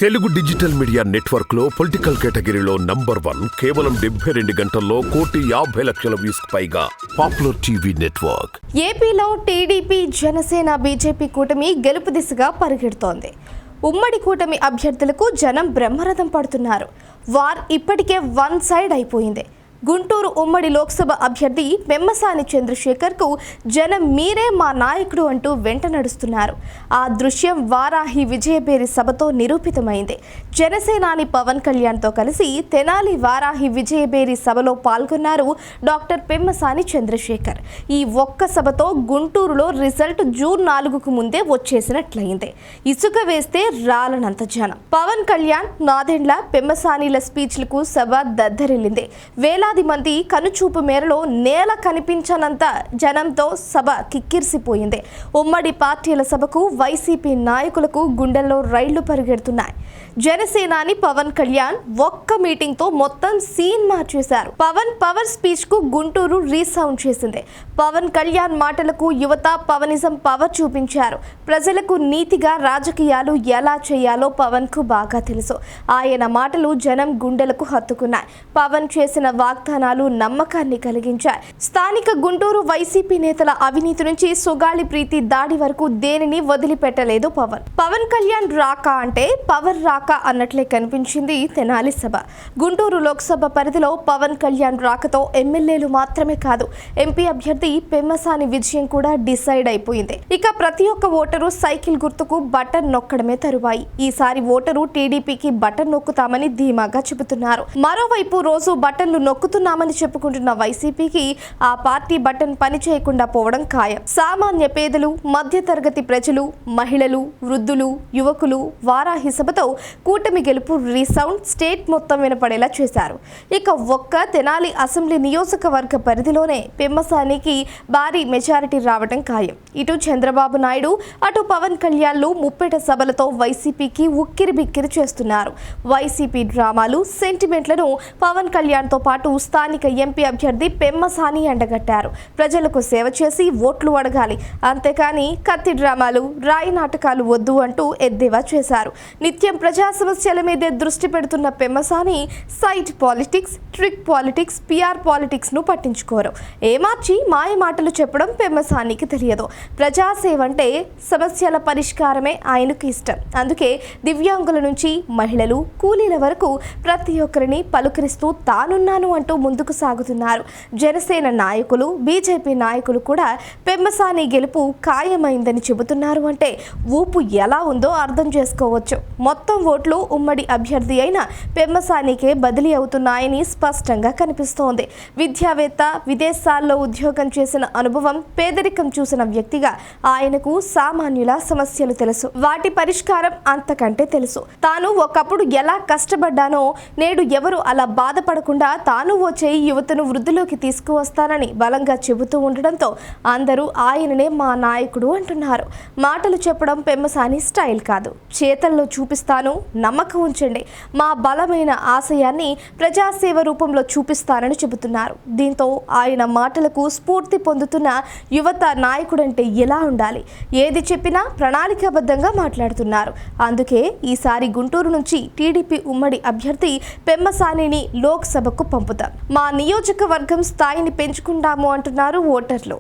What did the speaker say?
Telugu digital media network లో political కేటగిరీలో #1 కేవలం 72 గంటల్లో 1,50,00,000 వ్యూస్ పైగా పాపులర్ టీవీ నెట్వర్క్. ఏపీలో టీడీపీ, జనసేన, బీజేపీ కూటమి గెలుపు దిశగా పరిగెడుతోంది. ఉమ్మడి కూటమి అభ్యర్థులకు జనం బ్రహ్మరథం పడుతున్నారు. వార్ ఇప్పటికే వన్ సైడ్ అయిపోయింది. గుంటూరు ఉమ్మడి లోక్సభ అభ్యర్థి పెమ్మసాని చంద్రశేఖర్కు జనం మీరే మా నాయకుడు అంటూ వెంట నడుస్తున్నారు. ఆ దృశ్యం వారాహి విజయబేరి సభతో నిరూపితమైంది. జనసేనాని పవన్ కళ్యాణ్తో కలిసి తెనాలి వారాహి విజయబేరి సభలో పాల్గొన్నారు డాక్టర్ పెమ్మసాని చంద్రశేఖర్. ఈ ఒక్క సభతో గుంటూరులో రిజల్ట్ జూన్ 4కు ముందే వచ్చేసినట్లయింది. ఇసుక వేస్తే రాలనంత జనం. పవన్ కళ్యాణ్, నాదెండ్ల, పెమ్మసానిల స్పీచ్లకు సభ దద్దరిల్లింది. వేలాది మంది కనుచూపు మేరలో నేల కనిపించనంత జనంతో సభ కిక్కిరిసిపోయింది. ఉమ్మడి పార్టీల సభకు వైసీపీ నాయకులకు గుండెల్లో రైళ్లు పరిగెడుతున్నాయి. జనసేనాని పవన్ కళ్యాణ్ ఒక్క మీటింగ్ తో మొత్తం సీన్ మార్చేశారు. పవర్ స్పీచ్ కు గుంటూరు రీసౌండ్ చేసింది. పవన్ కళ్యాణ్ మాటలకు యువత పవనిజం పవర్ చూపించారు. ప్రజలకు నీతిగా రాజకీయాలు ఎలా చేయాలో పవన్ కు బాగా తెలుసు. ఆయన మాటలు జనం గుండెలకు హత్తుకున్నాయి. పవన్ చేసిన వాగ్దానాలు నమ్మకాన్ని కలిగించాయి. స్థానిక గుంటూరు వైసీపీ నేతల అవినీతి నుంచి సుగాలి ప్రీతి దాడి వరకు దేనిని వదిలిపెట్టలేదు పవన్ కళ్యాణ్ రాక అంటే పవర్ రాక అన్నట్లే కనిపించింది తెనాలి సభ. గుంటూరు లోక్సభ పరిధిలో పవన్ కళ్యాణ్ రాకతో ఎమ్మెల్యేలు మాత్రమే కాదు, ఎంపీ అభ్యర్థి పెమ్మసాని విజయం కూడా డిసైడ్ అయిపోయింది. ఇక ప్రతి ఒక్క ఓటరు సైకిల్ గుర్తుకు బటన్ నొక్కడమే తరువాయి. ఈసారి ఓటరు టీడీపీకి బటన్ నొక్కుతామని ధీమాగా చెబుతున్నారు. మరోవైపు రోజు బటన్లు నొక్కుతున్నామని చెప్పుకుంటున్న వైసీపీకి ఆ పార్టీ బటన్ పని చేయకుండా పోవడం ఖాయం. సామాన్య పేదలు, మధ్యతరగతి ప్రజలు, మహిళలు, వృద్ధులు, యువకులు వారాహి సభతో కూటమి గెలుపు రీసౌండ్ స్టేట్ మొత్తం వినపడేలా చేశారు. ఇక ఒక్క తెనాలి అసెంబ్లీ నియోజకవర్గ పరిధిలోనే పెమ్మసానికి భారీ మెజారిటీ రావడం ఖాయం. ఇటు చంద్రబాబు నాయుడు, అటు పవన్ కళ్యాణ్లు ముప్పెట సభలతో వైసీపీకి ఉక్కిరి బిక్కిరి చేస్తున్నారు. వైసీపీ డ్రామాలు, సెంటిమెంట్లను పవన్ కళ్యాణ్తో పాటు స్థానిక ఎంపీ అభ్యర్థి పెమ్మసాని ఎండగట్టారు. ప్రజలకు సేవ చేసి ఓట్లు అడగాలి, అంతేకాని కత్తి డ్రామాలు, రాయి నాటకాలు వద్దు అంటూ ఎద్దేవా చేశారు. నిత్యం ప్రజా సమస్యల మీదే దృష్టి పెడుతున్న పెమ్మసాని సైట్ politics, trick politics, PR politics ను పట్టించుకోరు. ఏమార్చి మాయ మాటలు చెప్పడం పెమ్మసానికి తెలియదు. ప్రజాసేవ అంటే సమస్యల పరిష్కారమే ఆయనకు ఇష్టం. అందుకే దివ్యాంగుల నుంచి మహిళలు, కూలీల వరకు ప్రతి ఒక్కరిని పలుకరిస్తూ తానున్నాను అంటూ ముందుకు సాగుతున్నారు. జనసేన నాయకులు, బీజేపీ నాయకులు కూడా పెమ్మసాని గెలుపు ఖాయమైందని చెబుతున్నారు. అంటే ఊపు ఎలా ఉందో అర్థం చేసుకోవచ్చు. మొత్తం ఓట్లు ఉమ్మడి అభ్యర్థి అయిన పెమ్మసానికే బదిలీ అవుతున్నాయని స్పష్టంగా కనిపిస్తోంది. విద్యావేత్త, విదేశాల్లో ఉద్యోగం చేసిన అనుభవం, పేదరికం చూసిన వ్యక్తిగా ఆయనకు సామాన్యుల సమస్యలు తెలుసు. వాటి పరిష్కారం అంతకంటే తెలుసు. తాను ఒకప్పుడు ఎలా కష్టపడ్డానో నేడు ఎవరు అలా బాధపడకుండా తాను వచ్చే యువతను వృద్ధిలోకి తీసుకువస్తానని బలంగా చెబుతూ ఉండడంతో అందరూ ఆయననే మా నాయకుడు అంటున్నారు. మాటలు చెప్పడం పెమ్మసాని స్టైల్ కాదు, చేతల్లో చూపిస్తాను, నమ్మకం ఉంచండి, మా బలమైన ఆశయాన్ని ప్రజాసేవ రూపంలో చూపిస్తానని చెబుతున్నారు. దీంతో ఆయన మాటలకు స్ఫూర్తి పొందుతున్న యువత నాయకుడంటే ఎలా ఉండాలి, ఏది చెప్పినా ప్రణాళికాబద్ధంగా మాట్లాడుతున్నారు. అందుకే ఈసారి గుంటూరు నుంచి టీడీపీ ఉమ్మడి అభ్యర్థి పెమ్మసానిని లోక్సభకు పంపుతాం, మా నియోజకవర్గం స్థాయిని పెంచుకుంటాము అంటున్నారు ఓటర్లు.